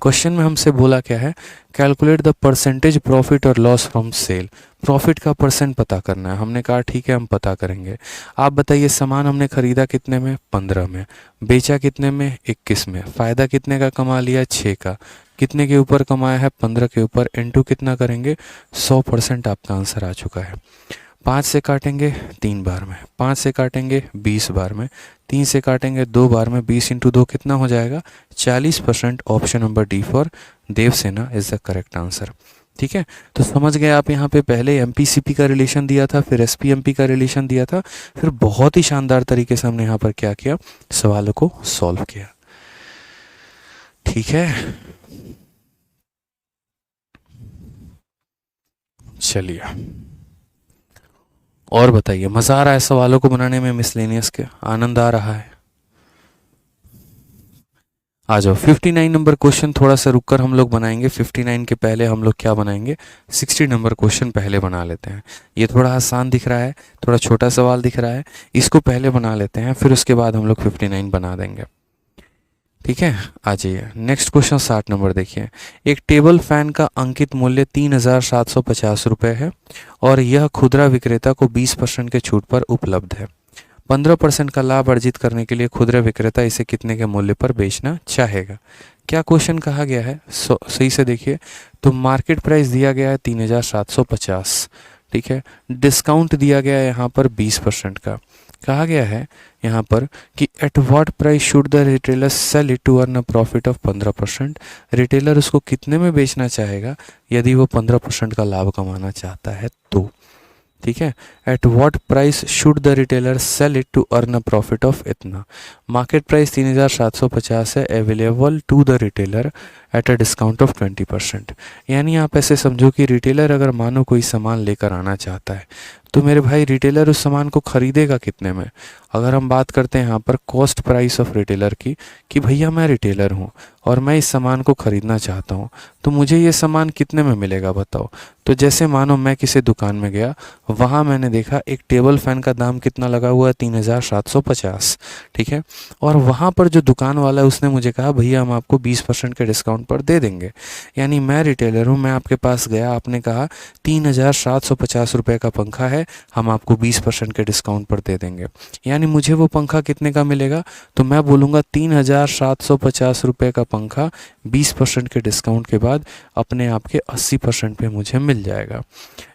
क्वेश्चन में हमसे बोला क्या है, कैलकुलेट द परसेंटेज प्रॉफिट और लॉस फ्रॉम सेल। प्रॉफिट का परसेंट पता करना है। हमने कहा ठीक है हम पता करेंगे। आप बताइए सामान हमने ख़रीदा कितने में, 15 में, बेचा कितने में, 21 में, फ़ायदा कितने का कमा लिया, 6 का, कितने के ऊपर कमाया है, 15 के ऊपर, इंटू कितना करेंगे, 100%। आपका आंसर आ चुका है। 5 से काटेंगे 3 बार में, 5 से काटेंगे 20 बार में, 3 से काटेंगे 2 बार में, 20 इंटू 2 कितना हो जाएगा, 40%। Option number D for Devsena is the correct answer. ठीक है, तो समझ गए आप। यहाँ पे पहले एमपीसीपी का रिलेशन दिया था, फिर एसपीएमपी का रिलेशन दिया था, फिर बहुत ही शानदार तरीके से हमने यहाँ पर क्या किया, सवालों को सॉल्व किया। ठीक है, चलिए और बताइए, मज़ा आ रहा है सवालों को बनाने में, मिसलेनियस के आनंद आ रहा है? आ जाओ। 59 नंबर क्वेश्चन थोड़ा सा रुक कर हम लोग बनाएंगे। 59 के पहले हम लोग क्या बनाएंगे, 60 नंबर क्वेश्चन पहले बना लेते हैं। ये थोड़ा आसान दिख रहा है, थोड़ा छोटा सवाल दिख रहा है, इसको पहले बना लेते हैं, फिर उसके बाद हम लोग 59 बना देंगे। ठीक है, आ जाइए। नेक्स्ट क्वेश्चन 60 नंबर देखिए। एक टेबल फैन का अंकित मूल्य 3750 रुपये है और यह खुदरा विक्रेता को 20% के छूट पर उपलब्ध है। 15% का लाभ अर्जित करने के लिए खुदरा विक्रेता इसे कितने के मूल्य पर बेचना चाहेगा। क्या क्वेश्चन कहा गया है, सही से देखिए। तो मार्केट प्राइस दिया गया है 3750, ठीक है। डिस्काउंट दिया गया है यहाँ पर 20% का। कहा गया है यहाँ पर कि at what price should the retailer sell it to earn a profit of 15%। Retailer उसको कितने में बेचना चाहेगा यदि वो 15% का लाभ कमाना चाहता है तो। ठीक है, at what price should the retailer sell it to earn a profit of इतना। मार्केट प्राइस 3750 है, available to the retailer at a discount of 20%। यानी आप ऐसे समझो कि रिटेलर अगर मानो कोई सामान लेकर आना चाहता है तो मेरे भाई रिटेलर उस सामान को खरीदेगा कितने में। अगर हम बात करते हैं यहाँ पर कॉस्ट प्राइस ऑफ रिटेलर की, कि भैया मैं रिटेलर हूँ और मैं इस सामान को ख़रीदना चाहता हूँ तो मुझे ये सामान कितने में मिलेगा बताओ। तो जैसे मानो मैं किसी दुकान में गया, वहाँ मैंने देखा एक टेबल फ़ैन का दाम कितना लगा हुआ है, 3750, ठीक है। और वहाँ पर जो दुकान वाला है उसने मुझे कहा भैया हम आपको 20% के डिस्काउंट पर दे देंगे। यानी मैं रिटेलर हूँ, मैं आपके पास गया, आपने कहा 3750 रुपये का पंखा है, हम आपको 20% के डिस्काउंट पर दे देंगे। यानी मुझे वो पंखा कितने का मिलेगा, तो मैं बोलूँगा 3750 रुपये का पंखा 20% के डिस्काउंट के बाद अपने आप के 80% पे मुझे मिल जाएगा।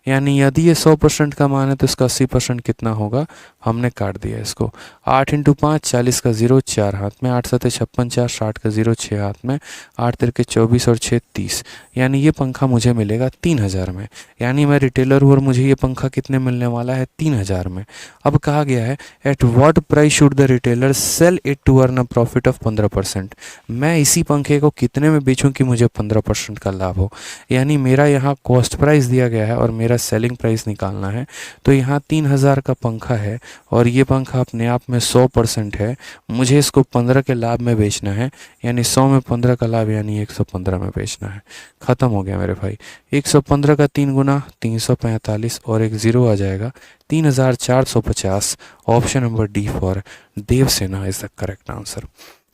यानी यदि ये 100% का मान है तो इसका 80% कितना होगा, हमने काट दिया इसको। 8 इंटू 5 40 का 0 4 हाथ में, 8 सते 56 4 60 का 0 6 हाथ में, 8 तिरके 24 और 6 30। यानी ये पंखा मुझे मिलेगा 3000 में। यानी मैं रिटेलर हूँ और मुझे ये पंखा कितने मिलने वाला है, 3000 में। अब कहा गया है at what price should the retailer sell it to earn a profit of 15%। मैं इसी पंखे को कितने में बेचूं कि मुझे 15% का लाभ हो। यानी मेरा यहाँ कॉस्ट प्राइस दिया गया है और मेरा सेलिंग प्राइस निकालना है। तो यहाँ 3000 का पंखा है और ये पंखा अपने आप में 100% है, मुझे इसको 15 के लाभ में बेचना है। यानी 100 में 15 का लाभ यानी 115 में बेचना है। ख़त्म हो गया मेरे भाई। 115 का 3 गुना 345 और एक 0 आ जाएगा, 3450। Option number D for Devsena is the correct answer.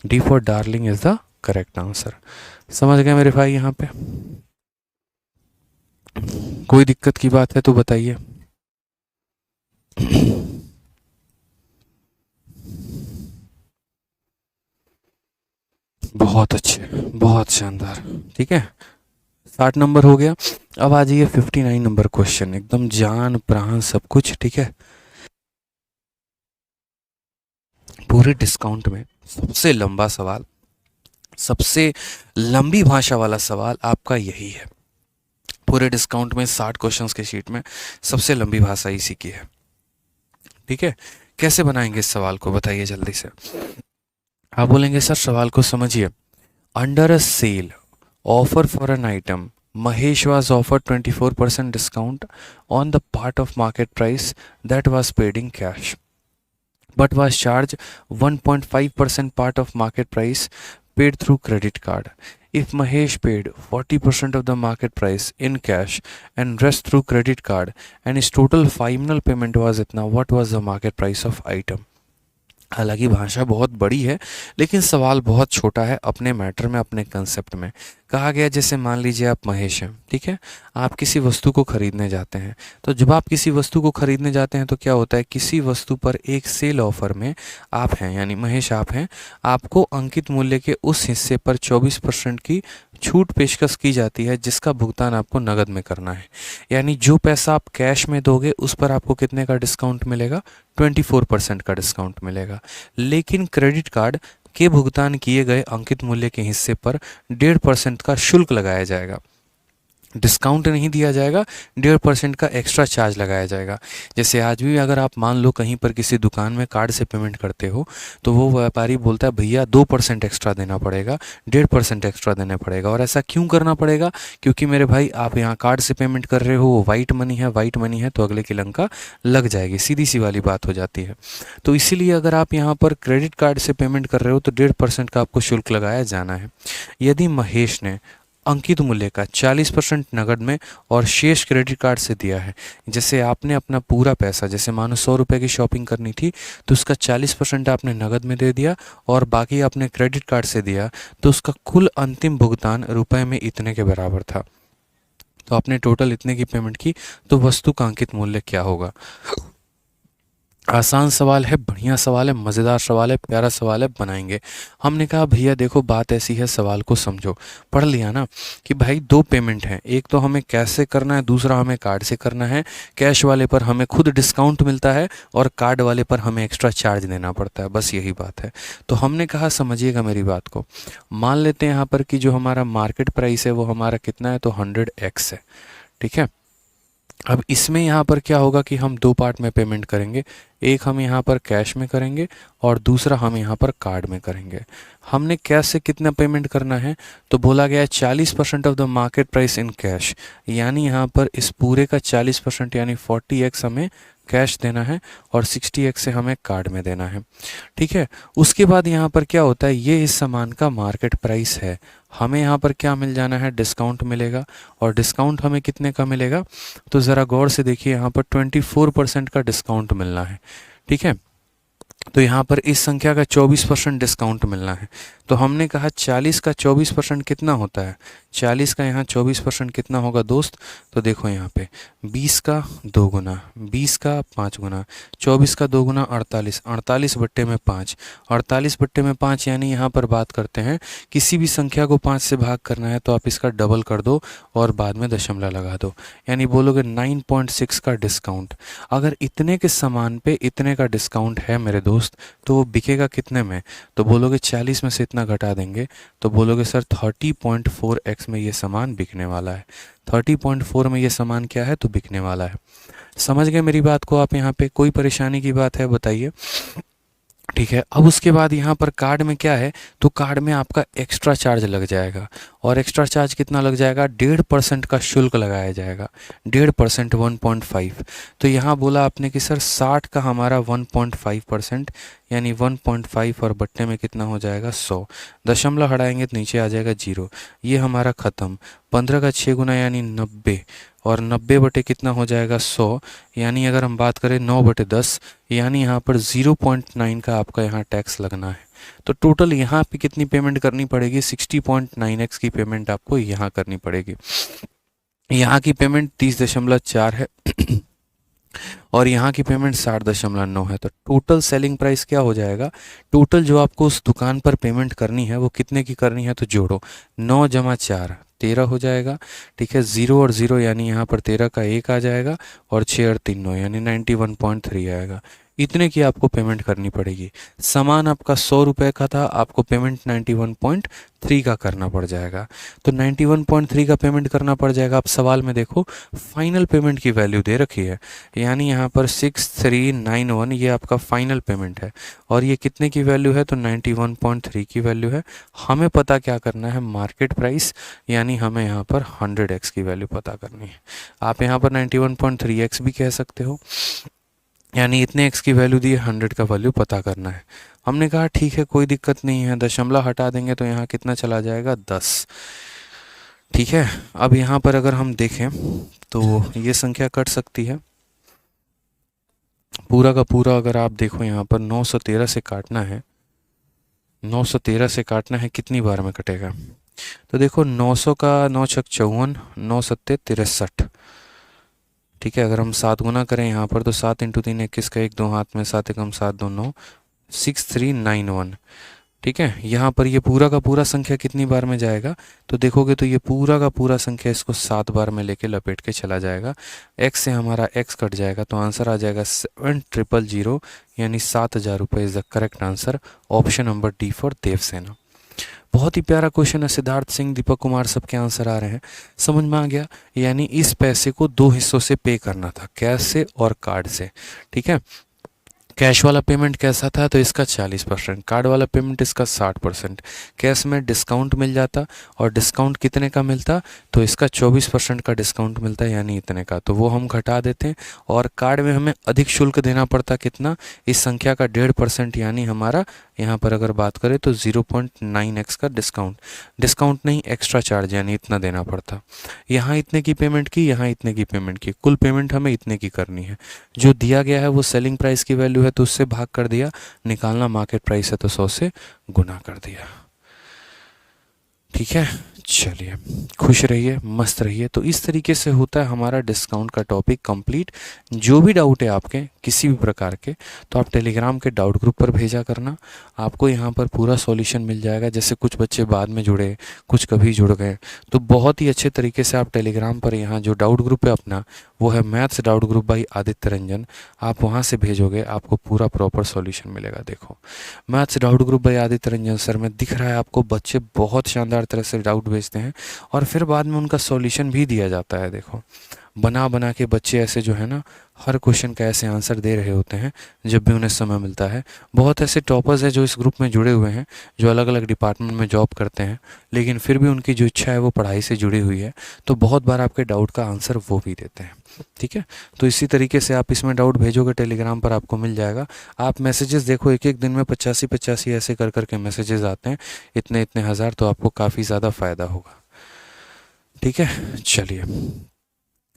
D for darling is the correct answer. समझ गए मेरे भाई? यहाँ पे कोई दिक्कत की बात है तो बताइए। बहुत अच्छे, बहुत शानदार। ठीक है, 60 नंबर हो गया। अब आ जाइए 59 नंबर क्वेश्चन, एकदम जान प्राण सब कुछ। ठीक है, पूरे डिस्काउंट में सबसे लंबा सवाल, सबसे लंबी भाषा वाला सवाल आपका यही है। पूरे डिस्काउंट में 60 क्वेश्चंस के शीट में सबसे लंबी भाषा इसी की है। ठीक है, कैसे बनाएंगे इस सवाल को बताइए जल्दी से। आप बोलेंगे सर सवाल को समझिए। Under a cell offer for an item Mahesh was offered 24% discount on the part of market price that was paid in cash, but was charged 1.5% part of market price paid through credit card. If Mahesh paid 40% of the market price in cash and rest through credit card and his total final payment was इतना, what was the market price of item? हालांकि भाषा बहुत बड़ी है लेकिन सवाल बहुत छोटा है अपने मैटर में, अपने कंसेप्ट में। कहा गया जैसे मान लीजिए आप महेश हैं, ठीक है, आप किसी वस्तु को खरीदने जाते हैं। तो जब आप किसी वस्तु को खरीदने जाते हैं तो क्या होता है, किसी वस्तु पर एक सेल ऑफर में आप हैं, यानी महेश आप हैं, आपको अंकित मूल्य के उस हिस्से पर 24% की छूट पेशकश की जाती है जिसका भुगतान आपको नगद में करना है। यानी जो पैसा आप कैश में दोगे उस पर आपको कितने का डिस्काउंट मिलेगा, 24% का डिस्काउंट मिलेगा। लेकिन क्रेडिट कार्ड के भुगतान किए गए अंकित मूल्य के हिस्से पर 1.5% का शुल्क लगाया जाएगा, डिस्काउंट नहीं दिया जाएगा, 1.5% का एक्स्ट्रा चार्ज लगाया जाएगा। जैसे आज भी अगर आप मान लो कहीं पर किसी दुकान में कार्ड से पेमेंट करते हो तो वो व्यापारी बोलता है भैया 2% एक्स्ट्रा देना पड़ेगा, 1.5% एक्स्ट्रा देना पड़ेगा। और ऐसा क्यों करना पड़ेगा, क्योंकि मेरे भाई आप यहाँ कार्ड से पेमेंट कर रहे हो, वो वाइट मनी है, वाइट मनी है तो अगले की लंका लग जाएगी, सीधी सी वाली बात हो जाती है। तो इसीलिए अगर आप यहाँ पर क्रेडिट कार्ड से पेमेंट कर रहे हो तो 1.5% का आपको शुल्क लगाया जाना है। यदि महेश ने अंकित मूल्य का 40% नगद में और शेष क्रेडिट कार्ड से दिया है, जैसे आपने अपना पूरा पैसा, जैसे मानो 100 रुपये की शॉपिंग करनी थी तो उसका 40% आपने नगद में दे दिया और बाकी आपने क्रेडिट कार्ड से दिया, तो उसका कुल अंतिम भुगतान रुपए में इतने के बराबर था। तो आपने टोटल इतने की पेमेंट की, तो वस्तु का अंकित मूल्य क्या होगा। आसान सवाल है, बढ़िया सवाल है, मज़ेदार सवाल है, प्यारा सवाल है, बनाएंगे। हमने कहा भैया देखो बात ऐसी है, सवाल को समझो। पढ़ लिया ना कि भाई 2 पेमेंट हैं, एक तो हमें कैश से करना है, दूसरा हमें कार्ड से करना है। कैश वाले पर हमें खुद डिस्काउंट मिलता है और कार्ड वाले पर हमें एक्स्ट्रा चार्ज देना पड़ता है, बस यही बात है। तो हमने कहा समझिएगा मेरी बात को, मान लेते हैं यहाँ पर कि जो हमारा मार्केट प्राइस है वो हमारा कितना है, तो 100x है, ठीक है। अब इसमें यहाँ पर क्या होगा कि हम 2 पार्ट में पेमेंट करेंगे, एक हम यहाँ पर कैश में करेंगे और दूसरा हम यहाँ पर कार्ड में करेंगे। हमने कैश से कितना पेमेंट करना है, तो बोला गया है 40% of the market price in cash, यानी यहाँ पर इस पूरे का 40% यानी 40x हमें कैश देना है और 60x से हमें कार्ड में देना है, ठीक है। उसके बाद यहाँ पर क्या होता है, ये इस सामान का मार्केट प्राइस है, हमें यहाँ पर क्या मिल जाना है, डिस्काउंट मिलेगा। और डिस्काउंट हमें कितने का मिलेगा, तो ज़रा गौर से देखिए, यहाँ पर 24% का डिस्काउंट मिलना है, ठीक है। तो यहाँ पर इस संख्या का 24% डिस्काउंट मिलना है। तो हमने कहा 40 का 24% कितना होता है, 40 का यहाँ 24% कितना होगा दोस्त, तो देखो यहाँ पे 20 का 2 गुना, 20 का 5 गुना, 24 का 2 गुना 48, 48 बट्टे में 5, 48 बट्टे में 5, यानी यहाँ पर बात करते हैं किसी भी संख्या को 5 से भाग करना है तो आप इसका डबल कर दो और बाद में दशमलव लगा दो, यानी बोलोगे 9.6 का डिस्काउंट। अगर इतने के सामान पे इतने का डिस्काउंट है मेरे दोस्त, तो वो बिकेगा कितने में, तो बोलोगे 40 में से इतना घटा देंगे, तो बोलोगे सर 30.4x में ये सामान बिकने वाला है। 30.4 में ये सामान क्या है, तो बिकने वाला है। समझ गए मेरी बात को आप, यहाँ पे कोई परेशानी की बात है बताइए, ठीक है। अब उसके बाद यहाँ पर कार्ड में क्या है, तो कार्ड में आपका एक्स्ट्रा चार्ज लग जाएगा, और एक्स्ट्रा चार्ज कितना लग जाएगा, 1.5% का शुल्क लगाया जाएगा, 1.5%, 1.5। तो यहाँ बोला आपने कि सर 60 का हमारा 1.5%, यानी 1.5 और बट्टे में कितना हो जाएगा 100, दशमलव हटाएंगे तो नीचे आ जाएगा 0, ये हमारा ख़त्म। 15 का 6 गुना यानी 90, और 90 बटे कितना हो जाएगा 100, यानी अगर हम बात करें 9/10, यानी यहाँ पर 0.9 का आपका यहाँ टैक्स लगना है। तो टोटल यहाँ पे कितनी पेमेंट करनी पड़ेगी, 60.9x की पेमेंट आपको यहाँ करनी पड़ेगी। यहाँ की पेमेंट 30.4 है और यहाँ की पेमेंट 60.9 है। तो टोटल सेलिंग प्राइस क्या हो जाएगा, टोटल जो आपको उस दुकान पर पेमेंट करनी है वो कितने की करनी है, तो जोड़ो 9 + 4 13 हो जाएगा, ठीक है। 0 और 0 यानी यहाँ पर 13 का 1 आ जाएगा, और 6 और 3 9 यानी 91.3 आएगा। इतने की आपको पेमेंट करनी पड़ेगी। सामान आपका 100 रुपये का था, आपको पेमेंट 91.3 का करना पड़ जाएगा। तो 91.3 का पेमेंट करना पड़ जाएगा। आप सवाल में देखो फाइनल पेमेंट की वैल्यू दे रखी है, यानी यहाँ पर 6391 ये आपका फाइनल पेमेंट है, और ये कितने की वैल्यू है, तो 91.3 की वैल्यू है। हमें पता क्या करना है, मार्केट प्राइस, यानी हमें यहाँ पर 100x की वैल्यू पता करनी है। आप यहाँ पर 91.3x भी कह सकते हो, यानी इतने x की वैल्यू दी है, 100 का वैल्यू पता करना है। हमने कहा ठीक है कोई दिक्कत नहीं है, दशमलव हटा देंगे तो यहाँ कितना चला जाएगा 10। ठीक है, अब यहाँ पर अगर हम देखें तो ये संख्या कट सकती है, पूरा का पूरा अगर आप देखो यहाँ पर 913 से काटना है, 913 से काटना है, कितनी बार में कटेगा? तो देखो 900 का 9 छक 54, 9 सत्ते 63। ठीक है, अगर हम 7 गुना करें यहाँ पर तो 7 इंटू 3 21 का 1 2 हाथ में, 7 एकम 7 2 9, 6391। ठीक है, यहाँ पर ये पूरा का पूरा संख्या कितनी बार में जाएगा? तो देखोगे तो ये पूरा का पूरा संख्या इसको 7 बार में लेके लपेट के चला जाएगा। x से हमारा x कट जाएगा तो आंसर आ जाएगा 7000, यानी 7000 रुपये is the correct answer. Option number D for Devsena. बहुत ही प्यारा क्वेश्चन है, सिद्धार्थ सिंह, दीपक कुमार सबके आंसर आ रहे हैं। समझ में आ गया? यानी इस पैसे को 2 हिस्सों से पे करना था, कैश से और कार्ड से। ठीक है, कैश वाला पेमेंट कैसा था? तो इसका 40%, कार्ड वाला पेमेंट इसका 60%। कैश में डिस्काउंट मिल जाता, और डिस्काउंट कितने का मिलता? तो इसका 24% का डिस्काउंट मिलता है, यानी इतने का, तो वो हम घटा देते हैं। और कार्ड में हमें अधिक शुल्क देना पड़ता, कितना? इस संख्या का 1.5%, यानी हमारा यहाँ पर अगर बात करें तो 0.9x का डिस्काउंट नहीं, एक्स्ट्रा चार्ज, यानी इतना देना पड़ता। यहाँ इतने की पेमेंट की, यहाँ इतने की पेमेंट की, कुल पेमेंट हमें इतने की करनी है। जो दिया गया है वो सेलिंग प्राइस की वैल्यू है तो उससे भाग कर दिया, निकालना मार्केट प्राइस है तो 100 से गुना कर दिया। ठीक है, चलिए खुश रहिए, मस्त रहिए। तो इस तरीके से होता है हमारा डिस्काउंट का टॉपिक कंप्लीट। जो भी डाउट है आपके किसी भी प्रकार के, तो आप टेलीग्राम के डाउट ग्रुप पर भेजा करना, आपको यहाँ पर पूरा सॉल्यूशन मिल जाएगा। जैसे कुछ बच्चे बाद में जुड़े, कुछ कभी जुड़ गए, तो बहुत ही अच्छे तरीके से आप टेलीग्राम पर, यहाँ जो डाउट ग्रुप है अपना वो है maths doubt group by Aditya Ranjan, आप वहाँ से भेजोगे, आपको पूरा प्रॉपर सॉल्यूशन मिलेगा। देखो maths doubt group by Aditya Ranjan sir में दिख रहा है आपको, बच्चे बहुत शानदार तरह से डाउट भेजते हैं और फिर बाद में उनका सॉल्यूशन भी दिया जाता है। देखो बना बना के बच्चे ऐसे जो है ना, हर क्वेश्चन का ऐसे आंसर दे रहे होते हैं जब भी उन्हें समय मिलता है। बहुत ऐसे टॉपर्स हैं जो इस ग्रुप में जुड़े हुए हैं, जो अलग अलग डिपार्टमेंट में जॉब करते हैं, लेकिन फिर भी उनकी जो इच्छा है वो पढ़ाई से जुड़ी हुई है, तो बहुत बार आपके डाउट का आंसर वो भी देते हैं। ठीक है, तो इसी तरीके से आप इसमें डाउट भेजोगे टेलीग्राम पर, आपको मिल जाएगा। आप मैसेजेस देखो, एक एक दिन में 85 ऐसे कर करके मैसेजेस आते हैं, इतने इतने हज़ार, तो आपको काफ़ी ज़्यादा फ़ायदा होगा। ठीक है, चलिए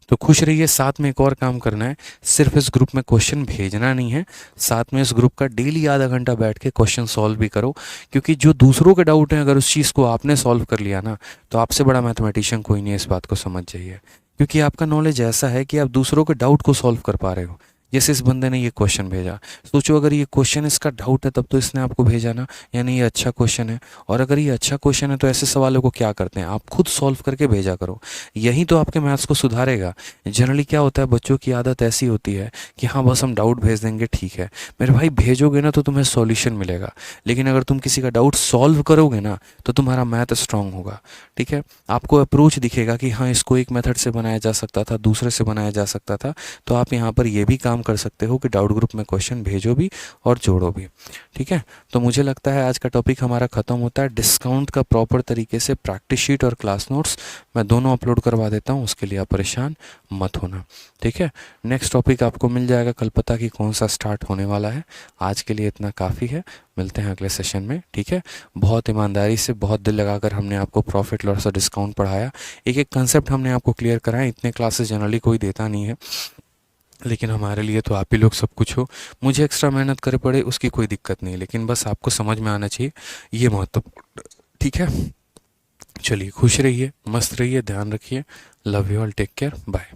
तो खुश रहिए। साथ में एक और काम करना है, सिर्फ इस ग्रुप में क्वेश्चन भेजना नहीं है, साथ में इस ग्रुप का डेली आधा घंटा बैठ के क्वेश्चन सॉल्व भी करो। क्योंकि जो दूसरों के डाउट हैं, अगर उस चीज़ को आपने सॉल्व कर लिया ना, तो आपसे बड़ा मैथमेटिशियन कोई नहीं है, इस बात को समझ जाइए। क्योंकि आपका नॉलेज ऐसा है कि आप दूसरों के डाउट को सॉल्व कर पा रहे हो। जैसे इस बंदे ने ये क्वेश्चन भेजा, सोचो अगर ये क्वेश्चन इसका डाउट है तब तो इसने आपको भेजा ना, यानी ये अच्छा क्वेश्चन है। और अगर ये अच्छा क्वेश्चन है तो ऐसे सवालों को क्या करते हैं, आप खुद सॉल्व करके भेजा करो, यही तो आपके मैथ्स को सुधारेगा। जनरली क्या होता है, बच्चों की आदत ऐसी होती है कि हाँ बस हम डाउट भेज देंगे, ठीक है मेरे भाई, भेजोगे ना तो तुम्हें सॉल्यूशन मिलेगा, लेकिन अगर तुम किसी का डाउट सॉल्व करोगे ना तो तुम्हारा मैथ स्ट्रांग होगा। ठीक है, आपको अप्रोच दिखेगा कि हाँ इसको एक मेथड से बनाया जा सकता था, दूसरे से बनाया जा सकता था, तो आप यहाँ पर ये भी काम कर सकते हो कि डाउट ग्रुप में क्वेश्चन भेजो भी और जोड़ो भी। ठीक है, तो मुझे लगता है आज का टॉपिक हमारा खत्म होता है। डिस्काउंट का प्रॉपर तरीके से प्रैक्टिस शीट और क्लास नोट्स मैं दोनों अपलोड करवा देता हूँ, उसके लिए आप परेशान मत होना। ठीक है, नेक्स्ट टॉपिक आपको मिल जाएगा कल, पता कि कौन सा स्टार्ट होने वाला है। आज के लिए इतना काफ़ी है, मिलते हैं अगले सेशन में। ठीक है, बहुत ईमानदारी से, बहुत दिल लगाकर हमने आपको प्रॉफिट लॉस और डिस्काउंट पढ़ाया, एक एक कंसेप्ट हमने आपको क्लियर कराया। इतने क्लासेस जनरली कोई देता नहीं है, लेकिन हमारे लिए तो आप ही लोग सब कुछ हो। मुझे एक्स्ट्रा मेहनत करे पड़े उसकी कोई दिक्कत नहीं, लेकिन बस आपको समझ में आना चाहिए, ये महत्वपूर्ण। ठीक है, चलिए खुश रहिए, मस्त रहिए, ध्यान रखिए, love you all, take care, bye.